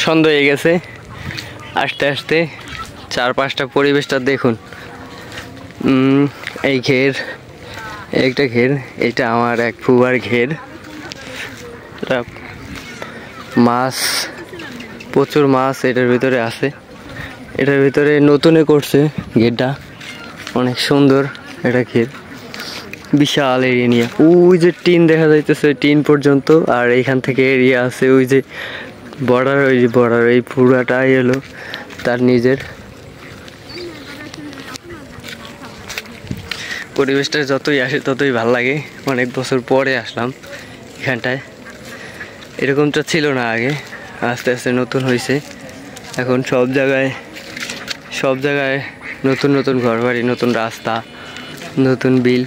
সন্ধ্যা হয়ে গেছে। আস্তে আস্তে চারপাশটা পরিবেশটা দেখুন। এই ঘের, একটা ঘের, এটা আমার এক ফুবার ঘের। মাছ, প্রচুর মাছ এটার ভিতরে আছে। এটার ভিতরে নতুনে করছে ঘেরটা, অনেক সুন্দর এটা ঘের, বিশাল এরিয়া নিয়ে। ওই যে টিন দেখা যাইতেছে, টিন পর্যন্ত। আর এইখান থেকে এরিয়া আছে ওই যে বর্ডার, ওই যে বর্ডার, এই পুরাটাই এলো তার নিজের। পরিবেশটা যতই আসে ততই ভাল লাগে। অনেক বছর পরে আসলাম এখানটায়, এরকমটা ছিল না আগে, আস্তে আস্তে নতুন হয়েছে। এখন সব জায়গায় নতুন নতুন ঘরবাড়ি, নতুন রাস্তা, নতুন বিল,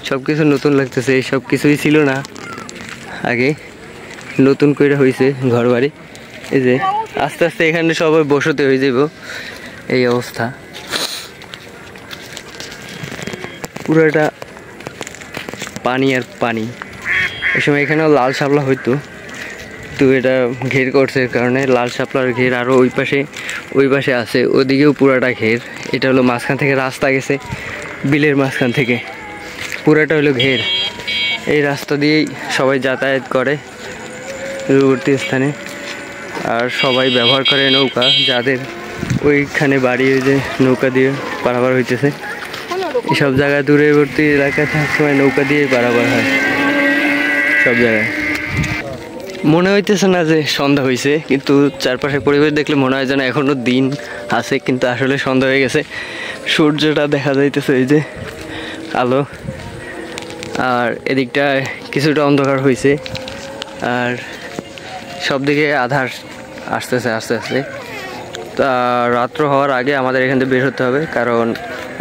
সব কিছু নতুন লাগতেছে। এই সব কিছুই ছিল না আগে, নতুন করে হয়েছে ঘরবাড়ি। এই যে আস্তে আস্তে এখানে সবাই বসতে হয়ে যাব, এই অবস্থা। পুরোটা পানি আর পানি। এই সময় এখানেও লাল শাপলা হইতো, তো এটা ঘের করছে কারণে লাল শাপলার ঘের আরও ওই পাশে আছে, ওদিকেও পুরাটা ঘের। এটা হলো মাঝখান থেকে রাস্তা গেছে, বিলের মাঝখান থেকে পুরাটা হলো ঘের। এই রাস্তা দিয়েই সবাই যাতায়াত করে দূরবর্তী স্থানে, আর সবাই ব্যবহার করে নৌকা। যাদের ওইখানে বাড়ি, ওই যে নৌকা দিয়ে পারাপার হইতেছে। এইসব জায়গায় দূরবর্তী এলাকায় থাকার সময় নৌকা দিয়েই পারাপার হয় সব জায়গায়। মনে হইতেছে না যে সন্ধ্যা হয়েছে, কিন্তু চারপাশে পরিবেশ দেখলে মনে হয় যেন এখনো দিন আছে, কিন্তু আসলে সন্ধ্যা হয়ে গেছে। সূর্যটা দেখা যাইতেছে, এই যে আলো, আর এদিকটায় কিছুটা অন্ধকার হয়েছে, আর সব দিকে আধার আসতেছে আস্তে আস্তে। তা রাত্র হওয়ার আগে আমাদের এখান থেকে বের হতে হবে, কারণ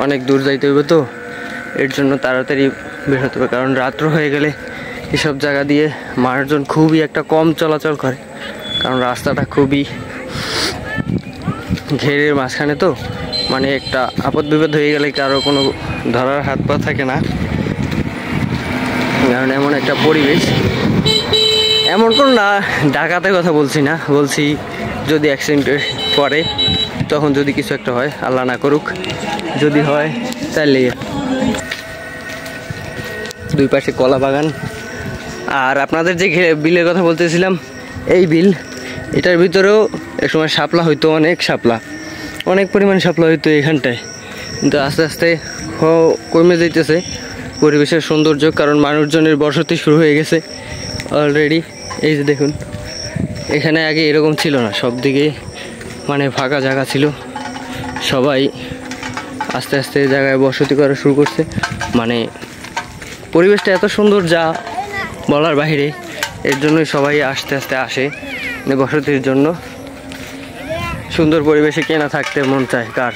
অনেক দূর যাইতে হবে, তো এর জন্য তাড়াতাড়ি বের হতে হবে। কারণ রাত্র হয়ে গেলে এসব জায়গা দিয়ে মানুষজন খুবই একটা কম চলাচল করে, কারণ রাস্তাটা খুবই ঘেরের মাঝখানে, তো মানে একটা আপদ বিপদ হয়ে গেলে কারো কোনো ধরার হাত পা থাকে না। কারণ এমন একটা পরিবেশ, এমন কোনো না ডাকাতের কথা বলছি না, বলছি যদি অ্যাক্সিডেন্ট করে তখন যদি কিছু একটা হয়, আল্লাহ না করুক, যদি হয় তাহলে। দুই পাশে কলা বাগান। আর আপনাদের যে বিলের কথা বলতেছিলাম, এই বিল, এটার ভিতরেও একসময় শাপলা হইতো, অনেক পরিমাণ শাপলা হইতো এখানটায়, কিন্তু আস্তে আস্তে কমে যাইতেছে পরিবেশের সৌন্দর্য, কারণ মানুষজনের বসতি শুরু হয়ে গেছে অলরেডি। এই যে দেখুন, এখানে আগে এরকম ছিল না, সব দিকে মানে ফাঁকা জায়গা ছিল, সবাই আস্তে আস্তে জায়গায় বসতি করা শুরু করছে। মানে পরিবেশটা এত সুন্দর যা বলার বাহিরে, এর জন্যই সবাই আস্তে আস্তে আসে বসতির জন্য। সুন্দর পরিবেশে কেনা থাকতে মন চায় কার?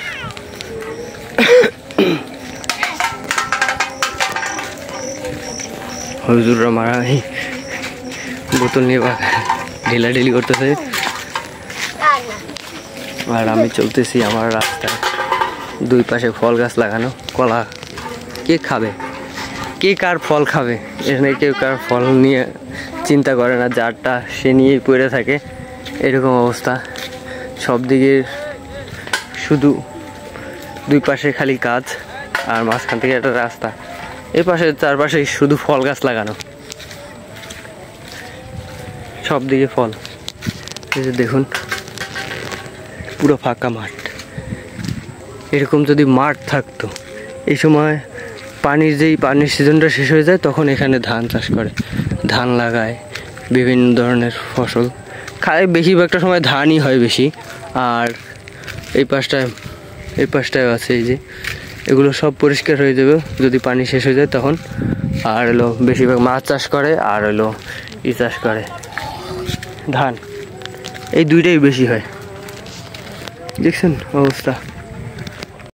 হুজুররা মারা বোতল নিয়ে ঢিলাঢিলি করতেছে, আর আমি চলতেছি আমার রাস্তায়। দুই পাশে ফল গাছ লাগানো, কলা। কে খাবে, কে কার ফল খাবে? এখানে কেউ কার ফল নিয়ে চিন্তা করে না, যারটা সে নিয়েই পড়ে থাকে, এরকম অবস্থা। সব দিকে শুধু দুই পাশে খালি কাজ, আর মাঝখান থেকে একটা রাস্তা। এই পাশে চারপাশে শুধু ফল গাছ লাগানো, সব দিকে ফল। এই যে দেখুন, পুরো ফাঁকা মাঠ। এরকম যদি মাঠ থাকতো, এই সময় পানির সিজনটা শেষ হয়ে যায়, তখন এখানে ধান চাষ করে, ধান লাগায়, বিভিন্ন ধরনের ফসল খায়। বেশিরভাগটা সময় ধানই হয় বেশি। আর এই পাশটায় আছে, এই যে এগুলো সব পরিষ্কার হয়ে যাবে যদি পানি শেষ হয়ে যায় তখন। আর হলো বেশিরভাগ মাছ চাষ করে, আর হলো চাষ করে ধান, এই দুইটাই বেশি হয়। দেখছেন অবস্থা।